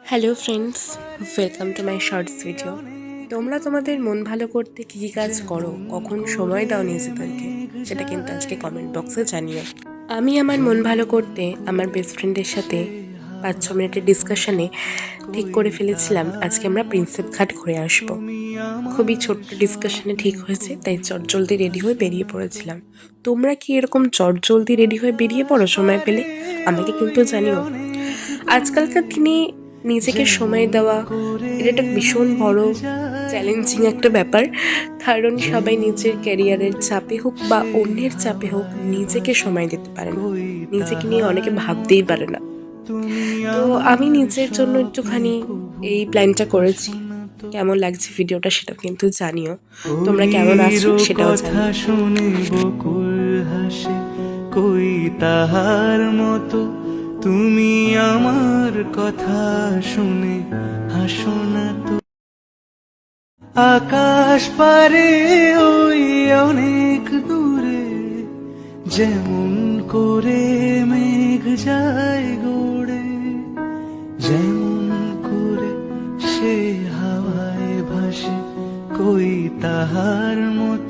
Hello friends, welcome to my shorts video. তোমরা তোমাদের মন ভালো করতে কী কী কাজ করো, কখন সময় দাও নিজেদেরকে, সেটা কিন্তু আজকে কমেন্ট বক্সে জানিও। আমি আমার মন ভালো করতে আমার বেস্ট ফ্রেন্ডের সাথে 5-6 মিনিটের ডিসকাশনে ঠিক করে ফেলেছিলাম আজকে আমরা প্রিন্সেপ ঘাট ঘুরে আসবো। খুবই ছোট্ট ডিসকাশনে ঠিক হয়েছে, তাই চটজলদি রেডি হয়ে বেরিয়ে পড়েছিলাম। তোমরা কি এরকম চটজলদি রেডি হয়ে বেরিয়ে পড়ো সময় পেলে? আমাকে কিন্তু জানিও। আজকালকার দিনে নিজেকে সময় দেওয়া এটা একটা ভীষণ বড় চ্যালেঞ্জিং একটা ব্যাপার, কারণ সবাই নিজের ক্যারিয়ারের চাপে হোক বা অন্যের চাপে হোক নিজেকে সময় দিতে পারে না, নিজেকে নিয়ে অনেকে ভাবতেই পারে না। তো আমি নিজের জন্য একটুখানি এই প্ল্যানটা করেছি। কেমন লাগছে ভিডিওটা সেটাও কিন্তু জানিও, তোমরা কেমন আছো সেটাও জানিও। শুনে বকুল হাসে কই তাহার মতো, তুমি আমার কথা শুনে হাসো না তো। আকাশ পারে ওই অনেক দূরে, যেমন করে মেঘ যায় গড়ে, যেমন করে সে হাওয়ায় ভাসে কই তাহার মতো।